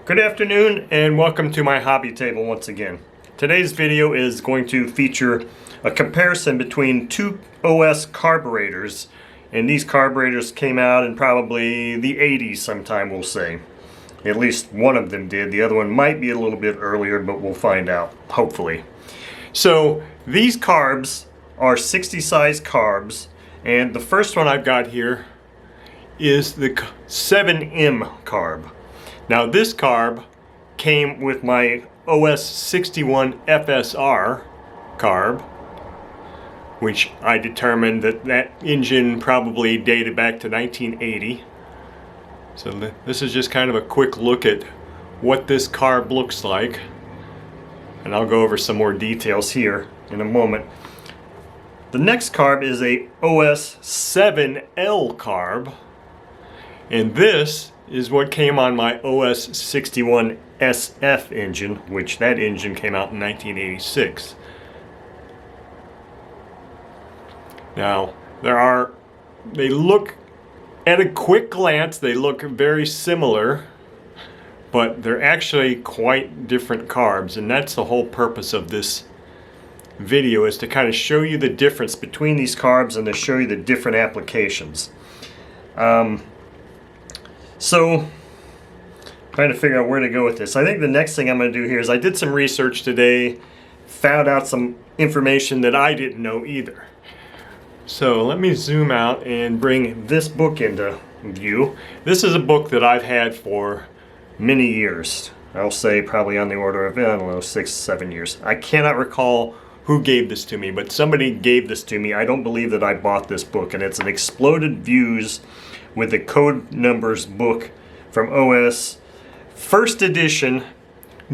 Good afternoon and welcome to my hobby table once again. Today's video is going to feature a comparison between two OS carburetors, and these carburetors came out in probably the 80s sometime, we'll say. At least one of them did. The other one might be a little bit earlier, but we'll find out, hopefully. So these carbs are 60 size carbs, and the first one I've got here is the 7M carb. Now this carb came with my OS 61 FSR carb, which I determined that engine probably dated back to 1980. So this is just kind of a quick look at what this carb looks like, and I'll go over some more details here in a moment. The next carb is a OS 7L carb, and this is what came on my OS 61 SF engine, which that engine came out in 1986. Now, they look, at a quick glance, they look very similar, but they're actually quite different carbs, and that's the whole purpose of this video, is to kind of show you the difference between these carbs and to show you the different applications. So, trying to figure out where to go with this. I think the next thing I'm going to do here is I did some research today, found out some information that I didn't know either. So let me zoom out and bring this book into view. This is a book that I've had for many years. I'll say probably on the order of, I don't know, 6-7 years. I cannot recall who gave this to me, but somebody gave this to me. I don't believe that I bought this book, and it's an Exploded Views with the code numbers book from OS, first edition,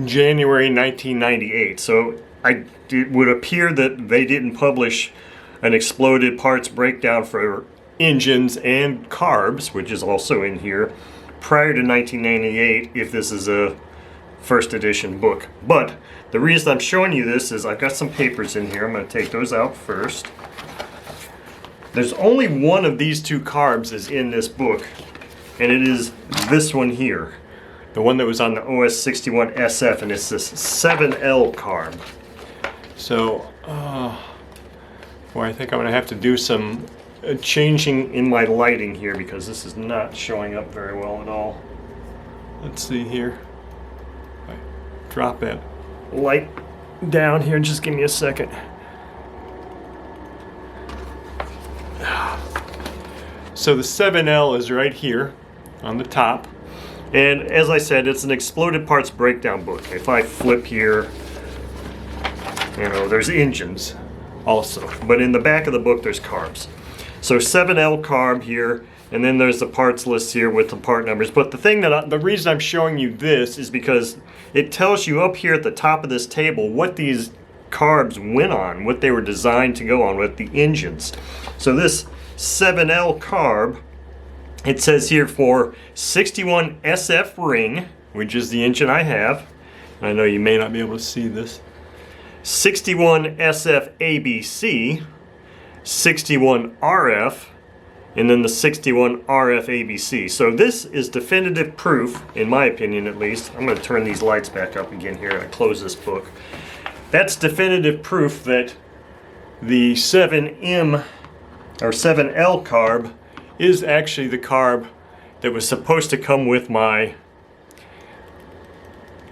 January 1998. So it would appear that they didn't publish an exploded parts breakdown for engines and carbs, which is also in here, prior to 1998, if this is a first edition book. But the reason I'm showing you this is I've got some papers in here. I'm going to take those out first. There's only one of these two carbs is in this book, and it is this one here, the one that was on the OS 61 SF, and it's this 7L carb. So, well, I think I'm going to have to do some changing in my lighting here because this is not showing up very well at all. Let's see here. I drop that light down here, just give me a second. So the 7L is right here on the top, and as I said, it's an exploded parts breakdown book. If I flip here, you know, there's engines also, but in the back of the book there's carbs. So 7L carb here, and then there's the parts list here with the part numbers. But the thing that the reason I'm showing you this is because it tells you up here at the top of this table what these carbs went on, what they were designed to go on with the engines. So this 7L carb, it says here for 61 SF ring, which is the engine I have. I know you may not be able to see this. 61 SF ABC, 61 RF, and then the 61 RF ABC. So this is definitive proof, in my opinion at least. I'm going to turn these lights back up again here and close this book. That's definitive proof that the 7M or 7L carb is actually the carb that was supposed to come with my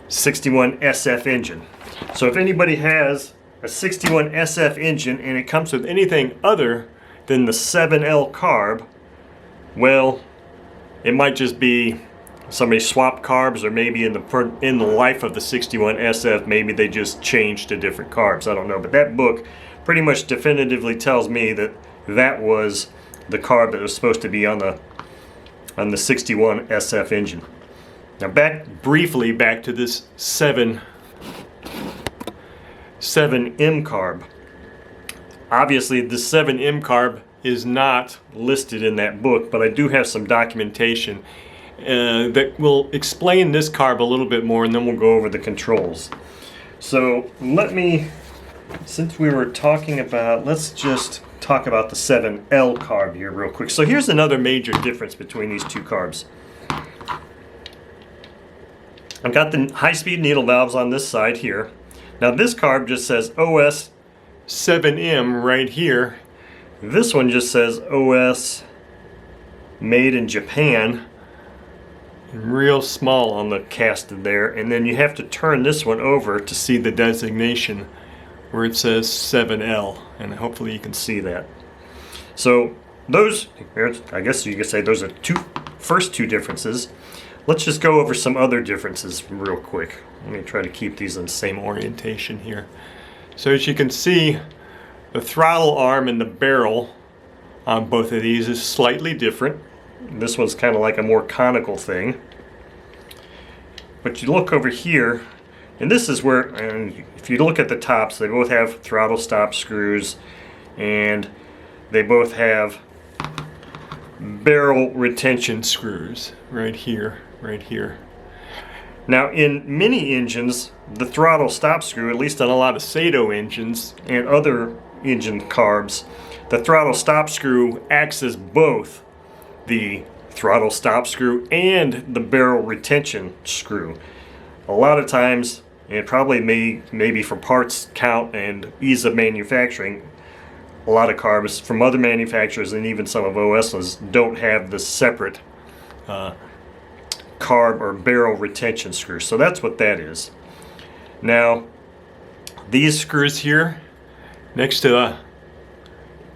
61 SF engine. So if anybody has a 61 SF engine and it comes with anything other than the 7L carb, well, it might just be somebody swapped carbs, or maybe in the life of the 61 SF, maybe they just changed to different carbs. I don't know, but that book pretty much definitively tells me that that was the carb that was supposed to be on the 61 SF engine. Now briefly back to this 7M carb. Obviously the 7M carb is not listed in that book, but I do have some documentation that will explain this carb a little bit more, and then we'll go over the controls. So let me, since we were talking about, let's just talk about the 7L carb here real quick. So here's another major difference between these two carbs. I've got the high-speed needle valves on this side here. Now this carb just says OS 7M right here. This one just says OS made in Japan, real small on the casted there, and then you have to turn this one over to see the designation where it says 7L, and hopefully you can see that. So those, I guess you could say those are first two differences. Let's just go over some other differences real quick. Let me try to keep these in the same orientation here. So as you can see, the throttle arm and the barrel on both of these is slightly different. This one's kind of like a more conical thing. But you look over here, and this is where, and if you look at the tops, they both have throttle stop screws, and they both have barrel retention screws right here, right here. Now in many engines, the throttle stop screw, at least on a lot of Sato engines and other engine carbs, the throttle stop screw acts as both the throttle stop screw and the barrel retention screw. A lot of times, and probably maybe for parts count and ease of manufacturing, a lot of carbs from other manufacturers and even some of OS's don't have the separate carb or barrel retention screw. So that's what that is. Now, these screws here next to the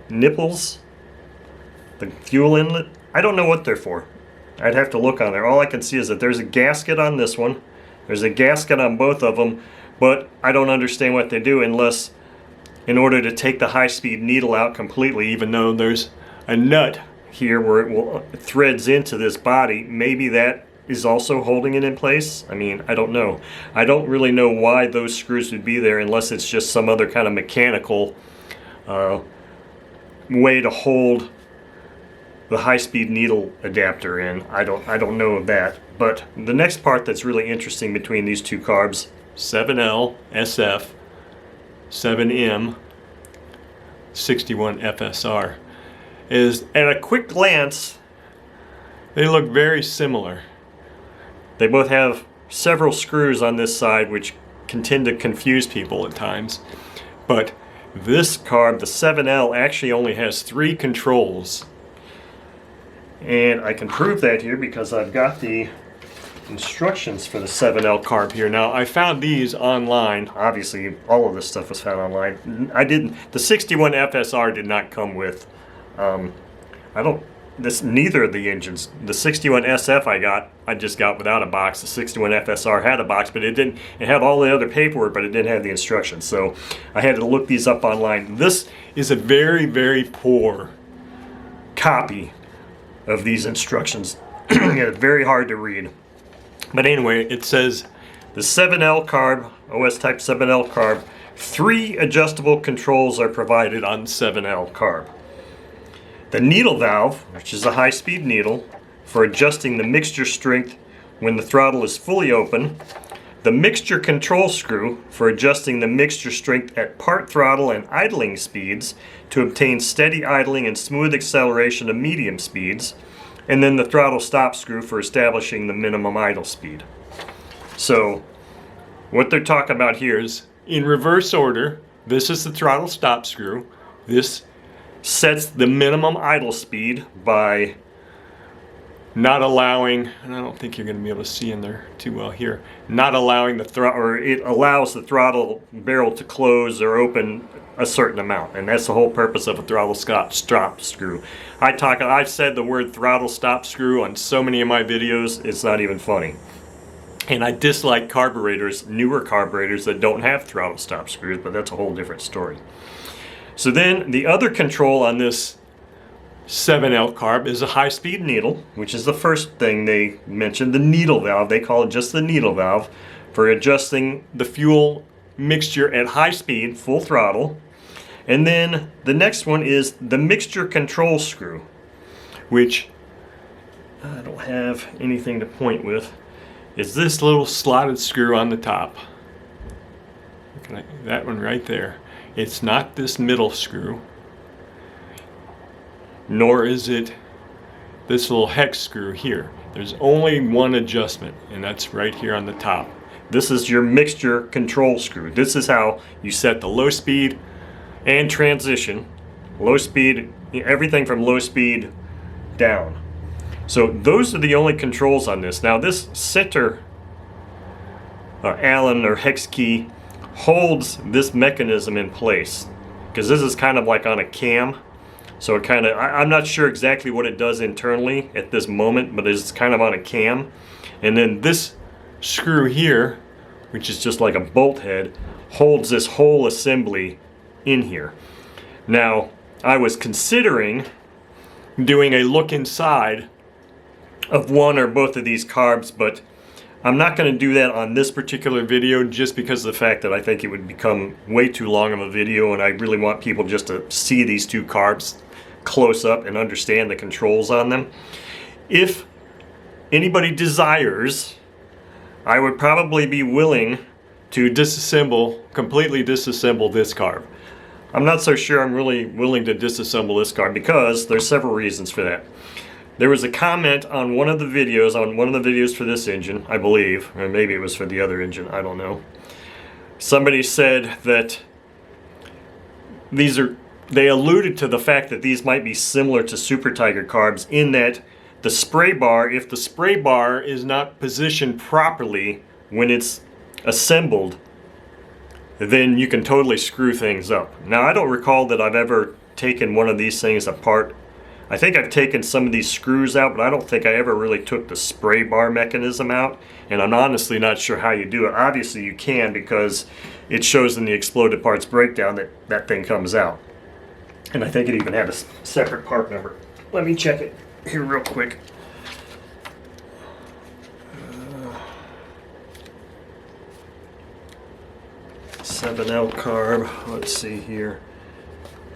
nipples, the fuel inlet, I don't know what they're for. I'd have to look on there. All I can see is that there's a gasket on this one. There's a gasket on both of them, but I don't understand what they do unless in order to take the high-speed needle out completely, even though there's a nut here where it threads into this body, maybe that is also holding it in place. I mean, I don't know. I don't really know why those screws would be there unless it's just some other kind of mechanical way to hold the high-speed needle adapter in. I don't know of that. But the next part that's really interesting between these two carbs, 7L, SF, 7M, 61 FSR, is at a quick glance, they look very similar. They both have several screws on this side which can tend to confuse people at times. But this carb, the 7L, actually only has 3 controls. And I can prove that here because I've got the instructions for the 7L carb here. Now, I found these online. Obviously, all of this stuff was found online. The 61 FSR did not come with, neither of the engines. The 61 SF I just got without a box. The 61 FSR had a box, but it had all the other paperwork, but it didn't have the instructions. So I had to look these up online. This is a very, very poor copy of these instructions. It's very hard to read. But anyway, it says the 7L carb, OS type 7L carb, 3 adjustable controls are provided on 7L carb. The needle valve, which is a high-speed needle, for adjusting the mixture strength when the throttle is fully open. The mixture control screw for adjusting the mixture strength at part throttle and idling speeds to obtain steady idling and smooth acceleration of medium speeds. And then the throttle stop screw for establishing the minimum idle speed. So what they're talking about here is in reverse order. This is the throttle stop screw. This sets the minimum idle speed by not allowing, and I don't think you're going to be able to see in there too well here, not allowing the throttle, or it allows the throttle barrel to close or open a certain amount, and that's the whole purpose of a throttle stop screw. I've said the word throttle stop screw on so many of my videos, it's not even funny. And I dislike carburetors, newer carburetors that don't have throttle stop screws, but that's a whole different story. So then the other control on this 7L carb is a high-speed needle, which is the first thing they mentioned, the needle valve. They call it just the needle valve for adjusting the fuel mixture at high speed, full throttle. And then the next one is the mixture control screw, which I don't have anything to point with. It's this little slotted screw on the top. That one right there. It's not this middle screw, nor is it this little hex screw here. There's only one adjustment, and that's right here on the top. This is your mixture control screw. This is how you set the low speed and transition. Low speed, everything from low speed down. So those are the only controls on this. Now this center Allen or hex key holds this mechanism in place, because this is kind of like on a cam. So it kind of, I'm not sure exactly what it does internally at this moment, but it's kind of on a cam. And then this screw here, which is just like a bolt head, holds this whole assembly in here. Now, I was considering doing a look inside of one or both of these carbs, but I'm not going to do that on this particular video just because of the fact that I think it would become way too long of a video, and I really want people just to see these two carbs close up and understand the controls on them. If anybody desires, I would probably be willing to completely disassemble this carb. I'm not so sure I'm really willing to disassemble this carb because there's several reasons for that. There was a comment on one of the videos, for this engine, I believe, or maybe it was for the other engine, I don't know. Somebody said that they alluded to the fact that these might be similar to Super Tiger carbs in that the spray bar, if the spray bar is not positioned properly when it's assembled, then you can totally screw things up. Now, I don't recall that I've ever taken one of these things apart. I think I've taken some of these screws out, but I don't think I ever really took the spray bar mechanism out, and I'm honestly not sure how you do it. Obviously you can, because it shows in the exploded parts breakdown that that thing comes out. And I think it even had a separate part number. Let me check it here real quick. 7L carb, let's see here.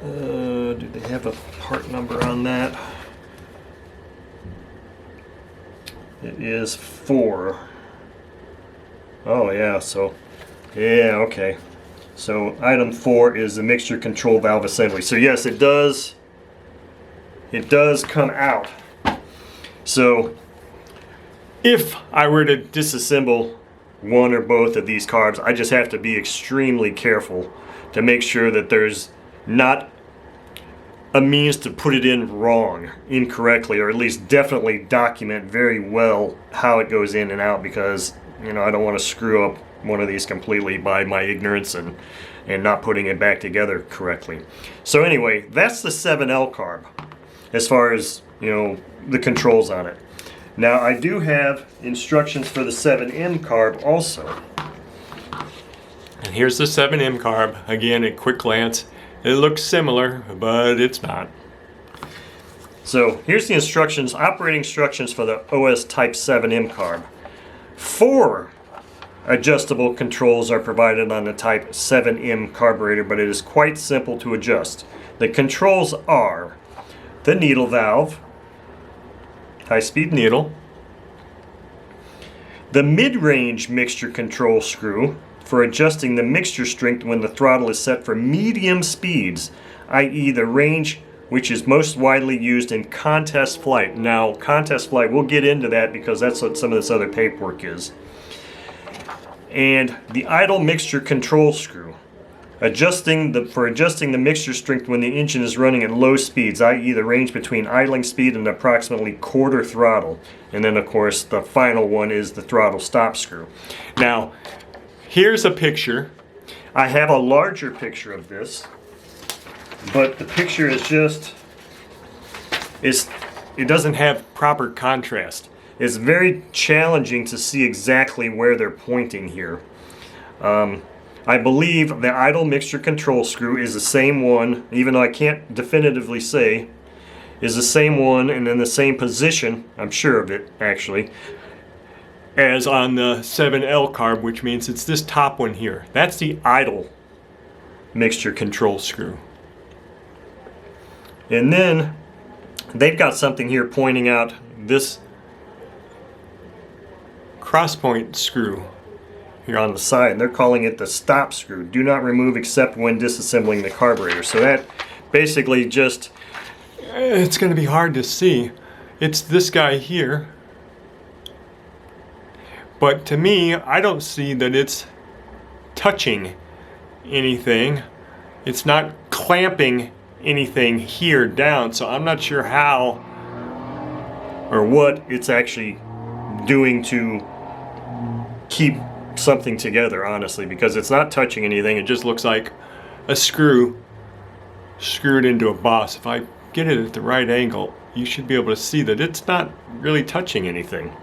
Do they have a part number on that? It is 4. Oh yeah, so, yeah, okay. So item 4 is the mixture control valve assembly. So yes, it does come out. So if I were to disassemble one or both of these carbs, I just have to be extremely careful to make sure that there's not a means to put it in wrong, incorrectly, or at least definitely document very well how it goes in and out, because I don't want to screw up one of these completely by my ignorance and not putting it back together correctly. So anyway, that's the 7L carb as far as the controls on it. Now I do have instructions for the 7M carb also. And here's the 7M carb. Again, at quick glance, it looks similar, but it's not. So here's the instructions, operating instructions for the OS Type 7M carb. 4 adjustable controls are provided on the Type 7M carburetor, but it is quite simple to adjust. The controls are the needle valve, high-speed needle, the mid-range mixture control screw for adjusting the mixture strength when the throttle is set for medium speeds, i.e. the range which is most widely used in contest flight. Now, contest flight, we'll get into that because that's what some of this other paperwork is. And the idle mixture control screw, for adjusting the mixture strength when the engine is running at low speeds, i.e. the range between idling speed and approximately quarter throttle. And then of course the final one is the throttle stop screw. Now, here's a picture. I have a larger picture of this, but the picture is it doesn't have proper contrast. It's very challenging to see exactly where they're pointing here. I believe the idle mixture control screw is the same one, even though I can't definitively say, is the same one and in the same position, I'm sure of it actually, as on the 7L carb, which means it's this top one here. That's the idle mixture control screw. And then they've got something here pointing out this crosspoint screw here on the side, and they're calling it the stop screw. Do not remove except when disassembling the carburetor. So that basically just, it's going to be hard to see. it's this guy here. But to me, I don't see that it's touching anything. It's not clamping anything here down, so I'm not sure how or what it's actually doing to keep something together, honestly, because it's not touching anything. It just looks like a screw screwed into a boss. If I get it at the right angle, you should be able to see that it's not really touching anything.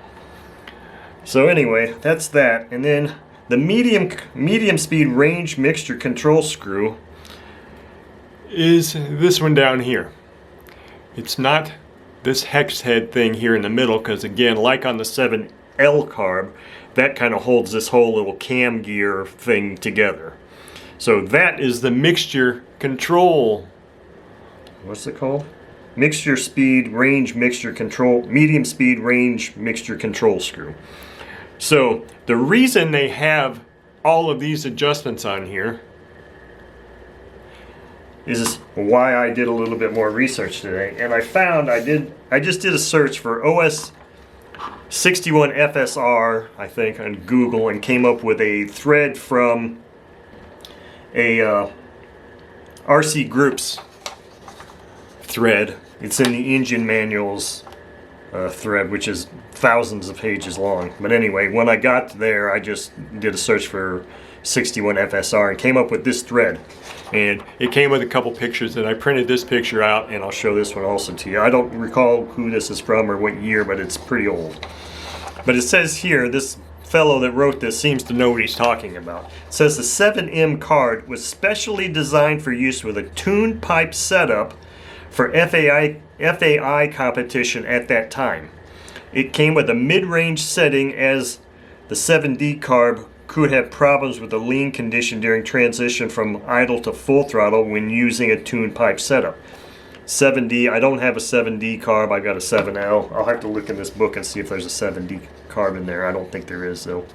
So anyway, that's that. And then the medium speed range mixture control screw is this one down here. It's not this hex head thing here in the middle, because again, like on the 7L carb, that kind of holds this whole little cam gear thing together. So that is the mixture control. What's it called? Mixture speed range mixture control, medium speed range mixture control screw. So the reason they have all of these adjustments on here is why I did a little bit more research today, and I found I just did a search for OS 61 FSR, I think, on Google, and came up with a thread from a RC Groups thread. It's in the engine manuals thread, which is thousands of pages long. But anyway, when I got there, I just did a search for 61 FSR and came up with this thread. And it came with a couple pictures, and I printed this picture out, and I'll show this one also to you. I don't recall who this is from or what year, but it's pretty old. But it says here, this fellow that wrote this seems to know what he's talking about. It says the 7M card was specially designed for use with a tuned pipe setup for FAI competition at that time. It came with a mid-range setting, as the 7D carb could have problems with the lean condition during transition from idle to full throttle when using a tuned pipe setup. 7D, I don't have a 7D carb, I got a 7L. I'll have to look in this book and see if there's a 7D carb in there. I don't think there is, though.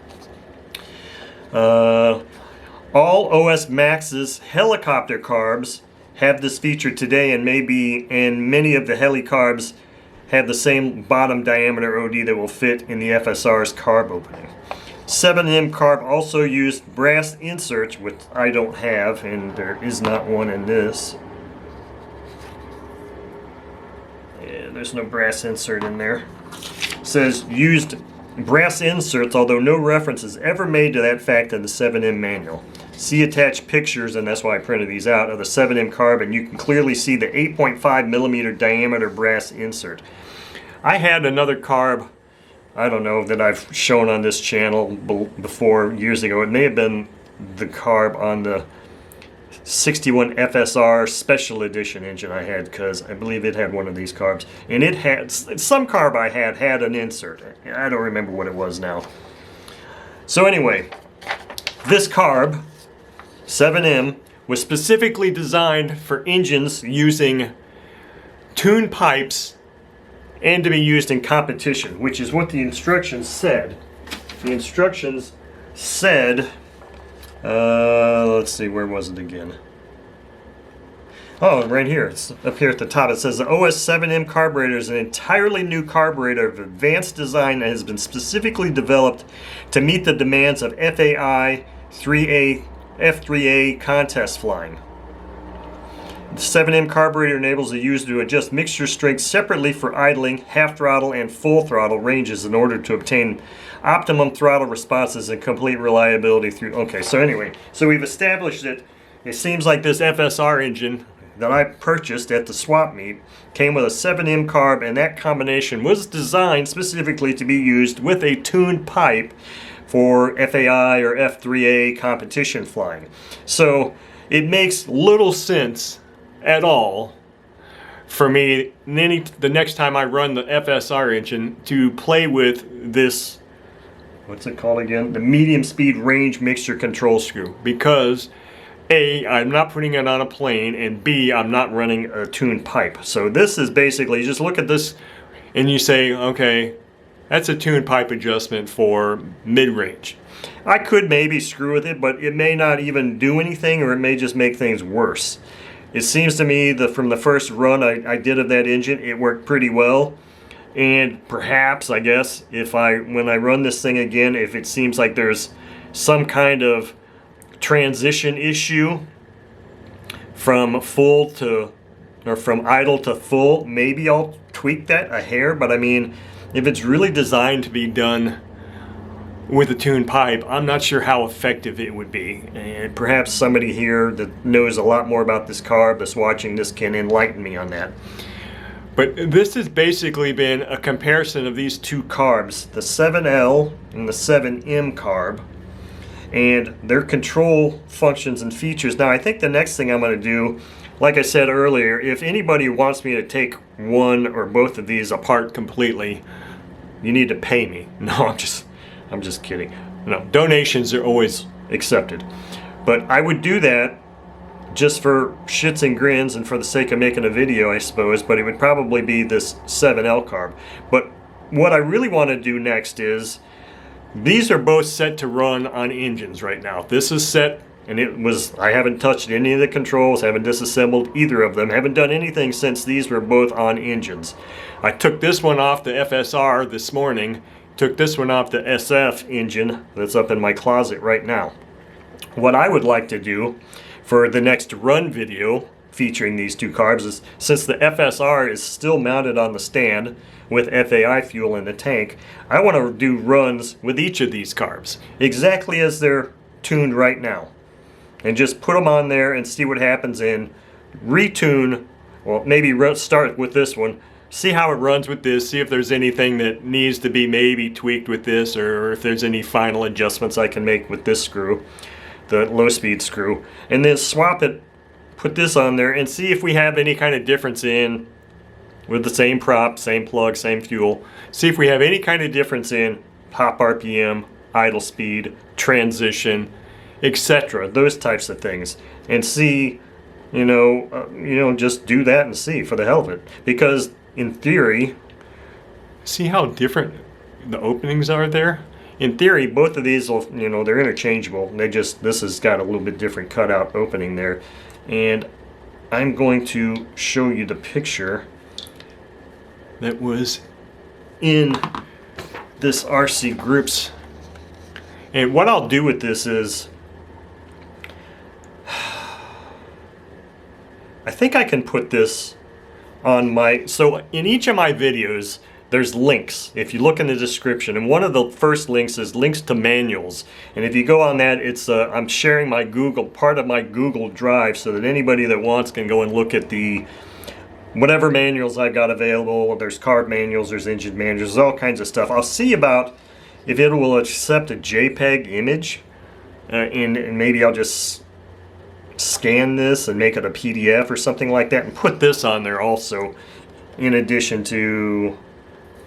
All OS Max's helicopter carbs have this feature today, and many of the heli carbs have the same bottom diameter OD that will fit in the FSR's carb opening. 7M carb also used brass inserts, which I don't have, and there is not one in this. Yeah, there's no brass insert in there. It says used brass inserts, although no reference is ever made to that fact in the 7M manual. See attached pictures, and that's why I printed these out, of the 7M carb, and you can clearly see the 8.5 millimeter diameter brass insert. I had another carb, I don't know, that I've shown on this channel before years ago. It may have been the carb on the 61 FSR Special Edition engine I had, because I believe it had one of these carbs. And it had, some carb I had an insert. I don't remember what it was now. So anyway, this carb, 7M, was specifically designed for engines using tuned pipes and to be used in competition, which is what the instructions said. The instructions said, let's see, where was it again? Oh, right here. It's up here at the top. It says the OS 7M carburetor is an entirely new carburetor of advanced design that has been specifically developed to meet the demands of FAI F3A contest flying. The 7M carburetor enables the user to adjust mixture strength separately for idling, half throttle, and full throttle ranges in order to obtain optimum throttle responses and complete reliability through... Okay, so anyway, so we've established that it seems like this FSR engine that I purchased at the swap meet came with a 7M carb, and that combination was designed specifically to be used with a tuned pipe for FAI or F3A competition flying. So it makes little sense at all for me the next time I run the FSR engine to play with this, what's it called again? The medium speed range mixture control screw, because A, I'm not putting it on a plane, and B, I'm not running a tuned pipe. So this is basically, just look at this and you say, okay, that's a tuned pipe adjustment for mid-range. I could maybe screw with it, but it may not even do anything, or it may just make things worse. It seems to me that from the first run I did of that engine, it worked pretty well. And perhaps, I guess, when I run this thing again, if it seems like there's some kind of transition issue from full to, or from idle to full, maybe I'll tweak that a hair. But I mean, if it's really designed to be done with a tuned pipe, I'm not sure how effective it would be. And perhaps somebody here that knows a lot more about this carb that's watching this can enlighten me on that. But this has basically been a comparison of these two carbs, the 7L and the 7M carb, and their control functions and features. Now, I think the next thing I'm going to do, like I said earlier, if anybody wants me to take one or both of these apart completely, you need to pay me. No, I'm just kidding. No, donations are always accepted. But I would do that just for shits and grins and for the sake of making a video, I suppose, but it would probably be this 7L carb. But what I really want to do next is, these are both set to run on engines right now. This is set, and I haven't touched any of the controls, haven't disassembled either of them, haven't done anything since these were both on engines. I took this one off the FSR this morning, took this one off the SF engine that's up in my closet right now. What I would like to do for the next run video featuring these two carbs is, since the FSR is still mounted on the stand with FAI fuel in the tank, I want to do runs with each of these carbs exactly as they're tuned right now, and just put them on there and see what happens, and retune, well, maybe start with this one, see how it runs with this, see if there's anything that needs to be maybe tweaked with this, or if there's any final adjustments I can make with this screw, the low speed screw, and then swap it, put this on there, and see if we have any kind of difference in, with the same prop, same plug, same fuel, see if we have any kind of difference in pop RPM, idle speed, transition, etc., those types of things, and see, just do that and see, for the hell of it. Because in theory, see how different the openings are there? In theory, both of these will, they're interchangeable. This has got a little bit different cutout opening there. And I'm going to show you the picture that was in this RC Groups. And what I'll do with this is, I think I can put this on so in each of my videos, there's links. If you look in the description, and one of the first links is links to manuals. And if you go on that, it's I'm sharing my part of my Google Drive, so that anybody that wants can go and look at the whatever manuals I've got available. There's carb manuals, there's engine manuals, there's all kinds of stuff. I'll see about if it will accept a JPEG image, and maybe I'll just scan this and make it a PDF or something like that, and put this on there also, in addition to,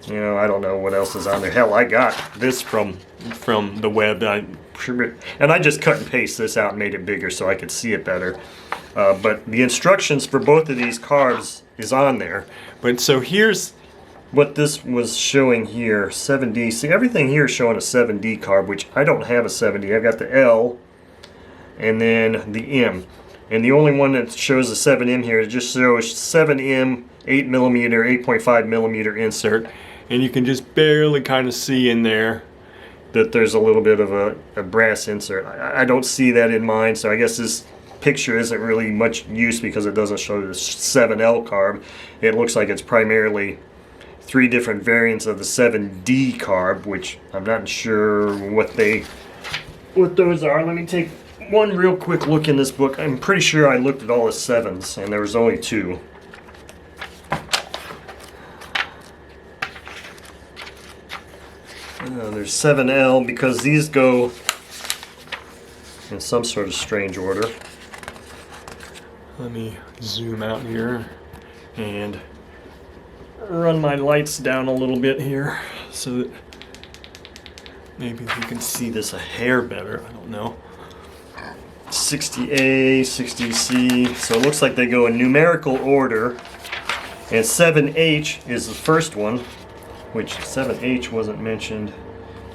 I don't know what else is on there. Hell, I got this from the web, and I just cut and paste this out and made it bigger so I could see it better. But the instructions for both of these carbs is on there. But so here's what this was showing here, 7D. See, everything here is showing a 7D carb, which I don't have a 7D. I've got the L and then the M. And the only one that shows the 7M here, it just shows 7M 8mm, 8.5 millimeter insert. And you can just barely kind of see in there that there's a little bit of a brass insert. I don't see that in mine, so I guess this picture isn't really much use because it doesn't show the 7L carb. It looks like it's primarily 3 different variants of the 7D carb, which I'm not sure what those are. Let me take one real quick look in this book. I'm pretty sure I looked at all the 7s, and there was only 2. There's 7L, because these go in some sort of strange order. Let me zoom out here and run my lights down a little bit here so that maybe you can see this a hair better. I don't know. 60A, 60C, so it looks like they go in numerical order, and 7H is the first one, which 7H wasn't mentioned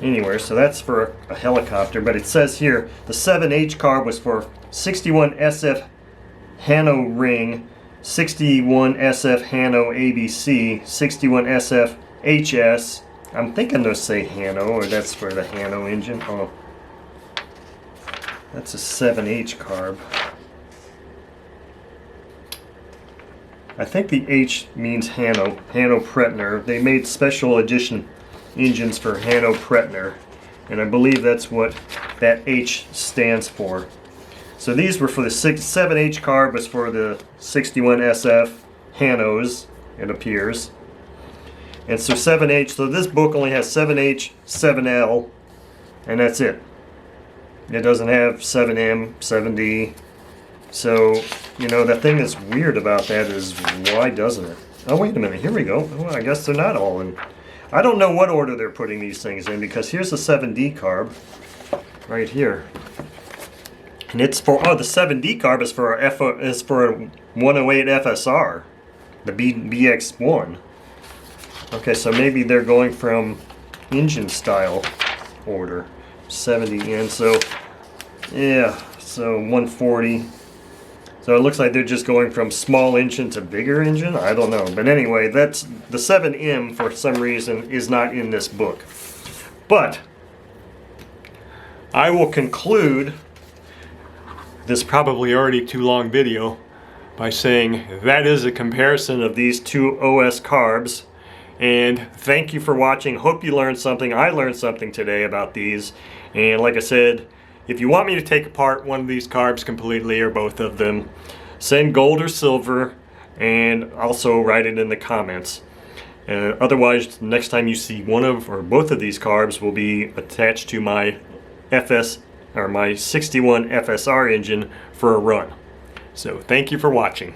anywhere, so that's for a helicopter. But it says here the 7H carb was for 61 SF Hano ring, 61 SF Hano ABC, 61 SF HS. I'm thinking they'll say Hano, or that's for the Hano engine. Oh, that's a 7H carb. I think the H means Hano Pretner. They made special edition engines for Hano Pretner, and I believe that's what that H stands for. So these were for the 7H carb, was for the 61SF Hanos, it appears. And so 7H, so this book only has 7H, 7L, and that's it. It doesn't have 7M, 7D. So, you know, the thing that's weird about that is, why doesn't it? Oh, wait a minute, here we go. Well, I guess they're not all in. I don't know what order they're putting these things in, because here's the 7D carb, right here. And it's for, oh, the 7D carb is for a 108 FSR, the BX1. Okay, so maybe they're going from engine style order, 70N. So, yeah, so 140. So it looks like they're just going from small engine to bigger engine. I don't know. But anyway, that's the 7M for some reason is not in this book. But I will conclude this probably already too long video by saying that is a comparison of these two OS carbs. And thank you for watching. Hope you learned something. I learned something today about these. And like I said, if you want me to take apart one of these carbs completely, or both of them, send gold or silver, and also write it in the comments. Otherwise, next time you see one of or both of these carbs will be attached to my my 61 FSR engine for a run. So thank you for watching.